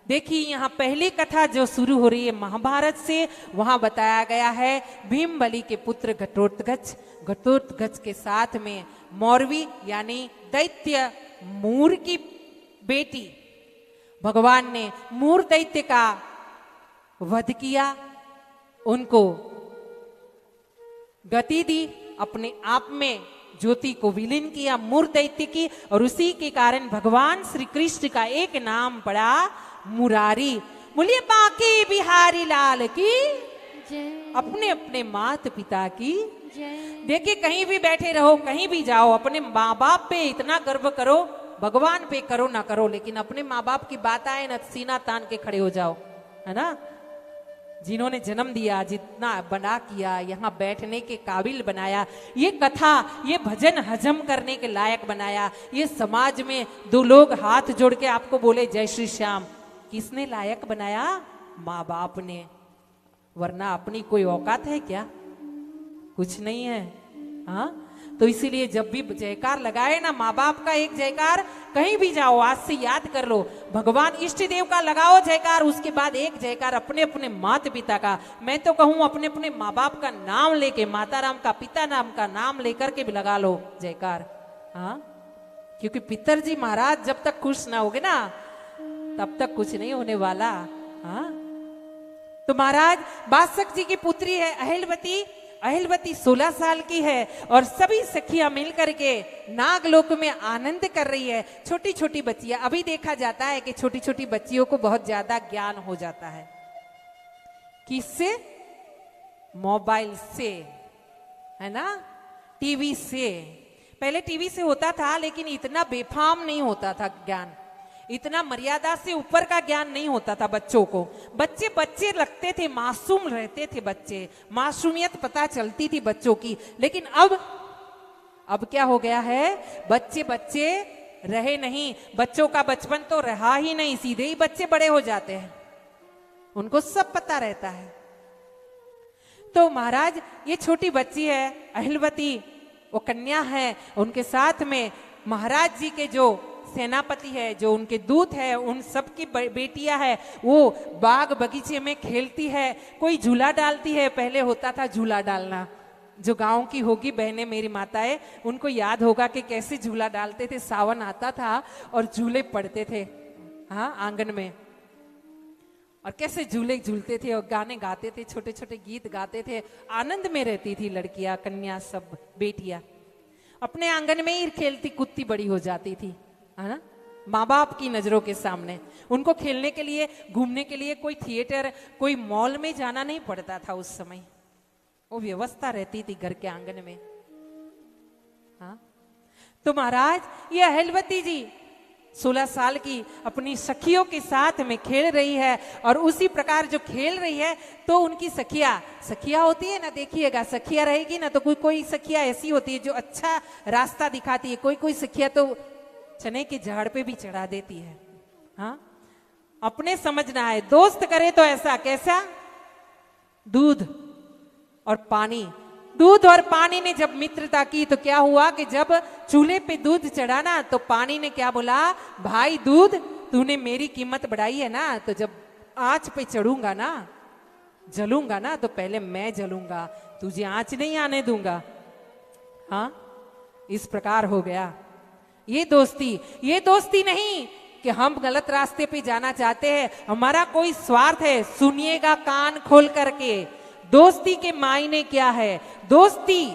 देखिए यहाँ पहली कथा जो शुरू हो रही है महाभारत से, वहां बताया गया है भीम बलि के पुत्र घटोत्कच, घटोत्कच के साथ में मौरवी यानी दैत्य मूर की बेटी, भगवान ने मूर दैत्य का वध किया, उनको गति दी, अपने आप में ज्योति को विलीन किया मूर दैत्य की, और उसी के कारण भगवान श्री कृष्ण का एक नाम पड़ा मुरारी। बोलिए बांके बिहारी लाल की जय। अपने अपने माता पिता की जय। देखिए कहीं भी बैठे रहो, कहीं भी जाओ, अपने माँ बाप पे इतना गर्व करो, भगवान पे करो ना करो, लेकिन अपने माँ बाप की बात आए ना सीना तान के खड़े हो जाओ, है ना। जिन्होंने जन्म दिया, जितना बड़ा किया, यहाँ बैठने के काबिल बनाया, ये कथा ये भजन हजम करने के लायक बनाया, ये समाज में दो लोग हाथ जोड़ के आपको बोले जय श्री श्याम, किसने लायक बनाया? माँ बाप ने, वरना अपनी कोई औकात है क्या? कुछ नहीं है। हाँ, तो इसीलिए जब भी जयकार लगाए ना माँ बाप का एक जयकार, कहीं भी जाओ आज से याद कर लो, भगवान इष्ट देव का लगाओ जयकार, उसके बाद एक जयकार अपने अपने माता पिता का। मैं तो कहूँ अपने अपने माँ बाप का नाम लेके, माता राम का पिता नाम का नाम लेकर के भी लगा लो जयकार। हाँ, क्योंकि पितरजी महाराज जब तक खुश ना होगे ना तब तक कुछ नहीं होने वाला। हाँ, तो महाराज बासक जी की पुत्री है अहिलवती, अहिलवती 16 साल की है और सभी सखियां मिलकर के नागलोक में आनंद कर रही है। छोटी छोटी बच्चियां, अभी देखा जाता है कि छोटी छोटी बच्चियों को बहुत ज्यादा ज्ञान हो जाता है, किससे? मोबाइल से, है ना, टीवी से। पहले टीवी से होता था लेकिन इतना बेफाम नहीं होता था ज्ञान, इतना मर्यादा से ऊपर का ज्ञान नहीं होता था बच्चों को। बच्चे बच्चे लगते थे, मासूम रहते थे बच्चे, मासूमियत पता चलती थी बच्चों की। लेकिन अब क्या हो गया है, बच्चे बच्चे रहे नहीं, बच्चों का बचपन तो रहा ही नहीं, सीधे ही बच्चे बड़े हो जाते हैं, उनको सब पता रहता है। तो महाराज ये छोटी बच्ची है अहिलवती, वो कन्या है, उनके साथ में महाराज जी के जो सेनापति है, जो उनके दूत है, उन सब की बेटियां है, वो बाग बगीचे में खेलती है, कोई झूला डालती है। पहले होता था झूला डालना, जो गांव की होगी बहनें मेरी माताएं, उनको याद होगा कि कैसे झूला डालते थे। सावन आता था और झूले पड़ते थे, हाँ, आंगन में, और कैसे झूले झूलते थे और गाने गाते थे, छोटे छोटे गीत गाते थे, आनंद में रहती थी लड़कियां, कन्या, सब बेटियां अपने आंगन में ही खेलती कूदती बड़ी हो जाती थी, है ना, माँ बाप की नजरों के सामने। उनको खेलने के लिए, घूमने के लिए कोई थिएटर, कोई मॉल में जाना नहीं पड़ता था उस समय, वो व्यवस्था रहती थी घर के आंगन में। हाँ, तो महाराज ये अहिलवती जी 16 साल की अपनी सखियों के साथ में खेल रही है, और उसी प्रकार जो खेल रही है तो उनकी सखिया होती है ना, देखिएगा सखिया रहेगी ना तो कोई सखिया ऐसी होती है जो अच्छा रास्ता दिखाती है, कोई सखिया तो चने के झाड़ पे भी चढ़ा देती है। हाँ, अपने समझना है, दोस्त करे तो ऐसा कैसा, दूध और पानी, दूध और पानी ने जब मित्रता की तो क्या हुआ कि जब चूल्हे पे दूध चढ़ाना तो पानी ने क्या बोला, भाई दूध तूने मेरी कीमत बढ़ाई है ना, तो जब आंच पे चढ़ूंगा ना, जलूंगा ना, तो पहले मैं जलूंगा, तुझे आंच नहीं आने दूंगा। हाँ, इस प्रकार हो गया ये दोस्ती नहीं कि हम गलत रास्ते पे जाना चाहते हैं, हमारा कोई स्वार्थ है। सुनिएगा कान खोल करके, दोस्ती के मायने क्या है। दोस्ती,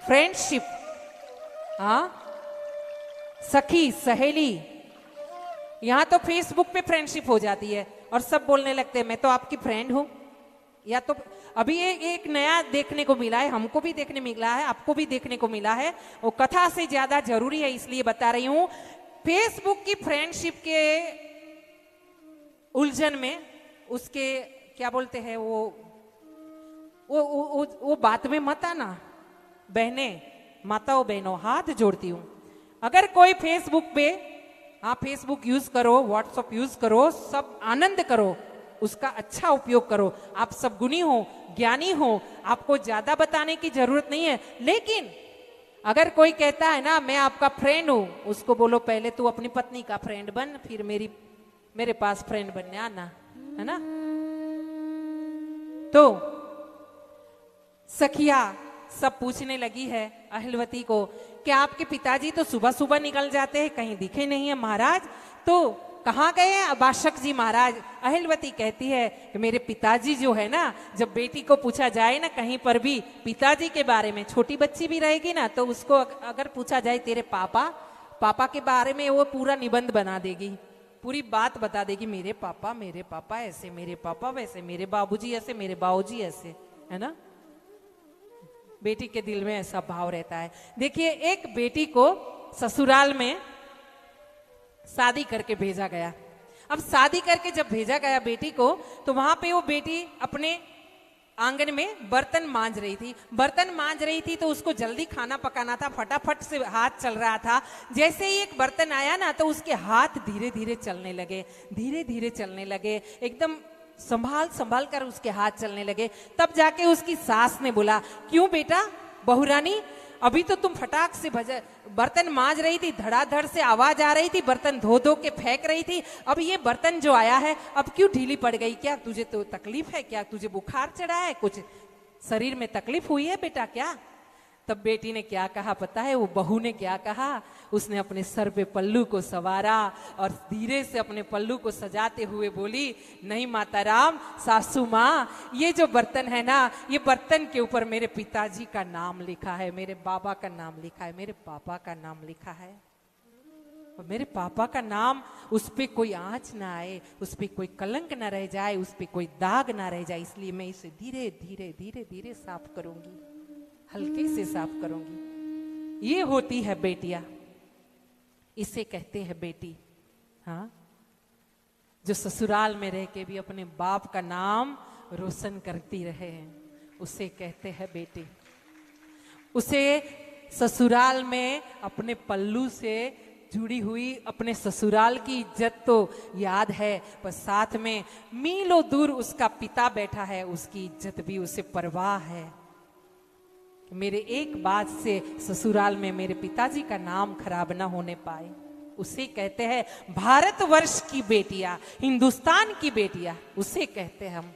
फ्रेंडशिप, हाँ, सखी सहेली, यहां तो फेसबुक पे फ्रेंडशिप हो जाती है और सब बोलने लगते हैं मैं तो आपकी फ्रेंड हूं। या तो अभी एक नया देखने को मिला है, हमको भी देखने मिला है, आपको भी देखने को मिला है, वो कथा से ज्यादा जरूरी है इसलिए बता रही हूं। फेसबुक की फ्रेंडशिप के उलझन में, उसके क्या बोलते हैं वो बात में मत आना। बहने, माताओं बहनों, हाथ जोड़ती हूं, अगर कोई फेसबुक पे, हाँ फेसबुक यूज करो, व्हाट्सएप यूज करो, सब आनंद करो, उसका अच्छा उपयोग करो। आप सब गुणी हो, ज्ञानी हो, आपको ज्यादा बताने की जरूरत नहीं है। लेकिन अगर कोई कहता है ना मैं आपका फ्रेंड हूं, उसको बोलो पहले तू अपनी पत्नी का फ्रेंड बन, फिर मेरी मेरे पास फ्रेंड बनने आना, है ना। तो सखिया सब पूछने लगी है अहिलवती को कि आपके पिताजी तो सुबह सुबह निकल जाते हैं, कहीं दिखे नहीं है महाराज, तो कहाँ गए हैं अबाशक जी महाराज। अहिलवती कहती है कि मेरे पिताजी जो है ना, जब बेटी को पूछा जाए ना कहीं पर भी पिताजी के बारे में, छोटी बच्ची भी रहेगी ना तो उसको अगर पूछा जाए तेरे पापा के बारे में, वो पूरा निबंध बना देगी, पूरी बात बता देगी, मेरे पापा ऐसे, मेरे पापा वैसे, मेरे बाबूजी ऐसे, मेरे बाबूजी ऐसे, है ना। बेटी के दिल में ऐसा भाव रहता है। देखिए एक बेटी को ससुराल में शादी करके भेजा गया। अब शादी करके जब भेजा गया बेटी को, तो वहां पे वो बेटी अपने आंगन में बर्तन मांज रही थी तो उसको जल्दी खाना पकाना था, फटाफट से हाथ चल रहा था। जैसे ही एक बर्तन आया ना तो उसके हाथ धीरे धीरे चलने लगे, एकदम संभाल कर उसके हाथ चलने लगे। तब जाके उसकी सास ने बोला, क्यों बेटा बहुरानी, अभी तो तुम फटाक से बर्तन मांज रही थी, धड़ाधड़ से आवाज आ रही थी, बर्तन धो धो के फेंक रही थी, अब ये बर्तन जो आया है अब क्यों ढीली पड़ गई, क्या तुझे तो तकलीफ है, क्या तुझे बुखार चढ़ा है, कुछ शरीर में तकलीफ हुई है बेटा क्या। तब बेटी ने क्या कहा पता है, वो बहू ने क्या कहा, उसने अपने सर पे पल्लू को सवारा और धीरे से अपने पल्लू को सजाते हुए बोली, नहीं माता राम, सासू माँ, ये जो बर्तन है ना, ये बर्तन के ऊपर मेरे पिताजी का नाम लिखा है, मेरे बाबा का नाम लिखा है, मेरे पापा का नाम लिखा है, और मेरे पापा का नाम, उस पे कोई आंच ना आए, उस पे कोई कलंक ना रह जाए, उस पे कोई दाग ना रह जाए, इसलिए मैं इसे धीरे धीरे साफ करूंगी, हल्के से साफ करूंगी। ये होती है बेटियां, इसे कहते हैं बेटी। हाँ, जो ससुराल में रह के भी अपने बाप का नाम रोशन करती रहे हैं, उसे कहते हैं बेटी। उसे ससुराल में अपने पल्लू से जुड़ी हुई अपने ससुराल की इज्जत तो याद है, पर साथ में मीलों दूर उसका पिता बैठा है, उसकी इज्जत भी उसे परवाह है। मेरे एक बात से ससुराल में मेरे पिताजी का नाम खराब ना होने पाए, उसे कहते हैं भारतवर्ष की बेटियां, हिंदुस्तान की बेटियां, उसे कहते हैं हम।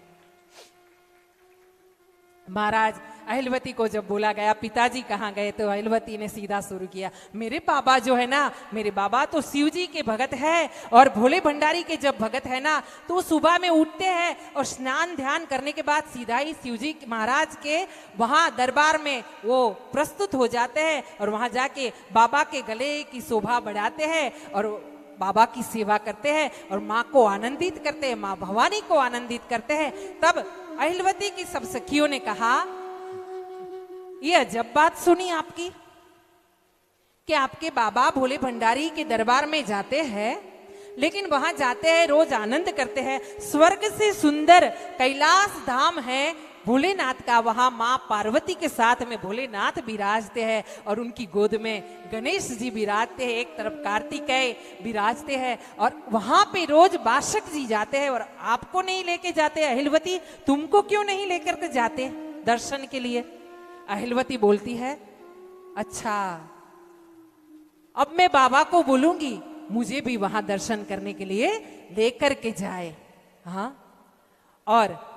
महाराज अहिलवती को जब बोला गया पिताजी कहाँ गए, तो अहिलवती ने सीधा शुरू किया, मेरे बाबा जो है ना, मेरे बाबा तो शिव जी के भगत है, और भोले भंडारी के जब भगत है ना, तो वो सुबह में उठते हैं और स्नान ध्यान करने के बाद सीधा ही शिव जी महाराज के वहां दरबार में वो प्रस्तुत हो जाते हैं, और वहां जाके बाबा के गले की शोभा बढ़ाते हैं और बाबा की सेवा करते हैं और माँ को आनंदित करते हैं, माँ भवानी को आनंदित करते हैं। तब अहिलवती की सब सखियों ने कहा, ये अजब बात सुनी आपकी कि आपके बाबा भोले भंडारी के दरबार में जाते हैं, लेकिन वहां जाते हैं रोज आनंद करते हैं, स्वर्ग से सुंदर कैलाश धाम है भोलेनाथ का, वहां माँ पार्वती के साथ में भोलेनाथ विराजते हैं और उनकी गोद में गणेश जी विराजते हैं, एक तरफ कार्तिकेय विराजते हैं, और वहां पे रोज बाशक जी जाते हैं, और आपको नहीं लेके जाते अहिलवती, तुमको क्यों नहीं लेकर के जाते दर्शन के लिए। अहिलवती बोलती है, अच्छा अब मैं बाबा को बोलूंगी मुझे भी वहां दर्शन करने के लिए लेकर के जाए। हाँ, और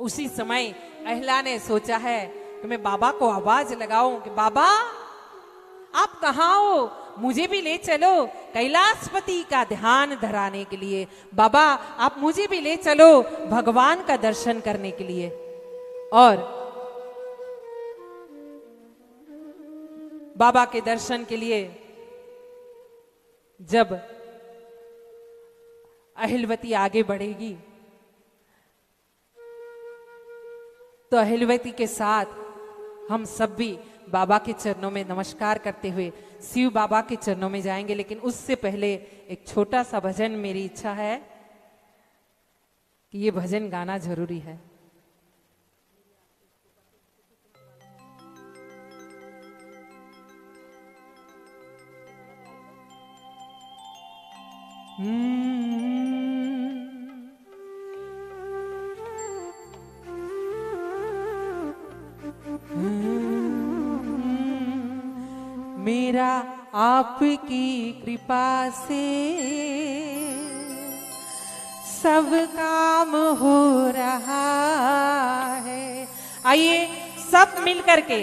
उसी समय अहिला ने सोचा है कि मैं बाबा को आवाज लगाऊं कि बाबा आप कहाँ हो, मुझे भी ले चलो कैलाशपति का ध्यान धराने के लिए, बाबा आप मुझे भी ले चलो भगवान का दर्शन करने के लिए। और बाबा के दर्शन के लिए जब अहिलवती आगे बढ़ेगी, तो अहिलवती के साथ हम सब भी बाबा के चरणों में नमस्कार करते हुए शिव बाबा के चरणों में जाएंगे। लेकिन उससे पहले एक छोटा सा भजन, मेरी इच्छा है कि ये भजन गाना जरूरी है। मेरा आपकी कृपा से सब काम हो रहा है। आइए सब मिलकर के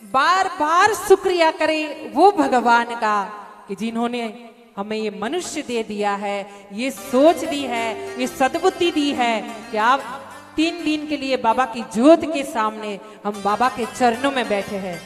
बार बार शुक्रिया करें वो भगवान का कि जिन्होंने हमें ये मनुष्य दे दिया है, ये सोच दी है, ये सद्बुद्धि दी है कि आप 3 दिन के लिए बाबा की ज्योत के सामने हम बाबा के चरणों में बैठे हैं।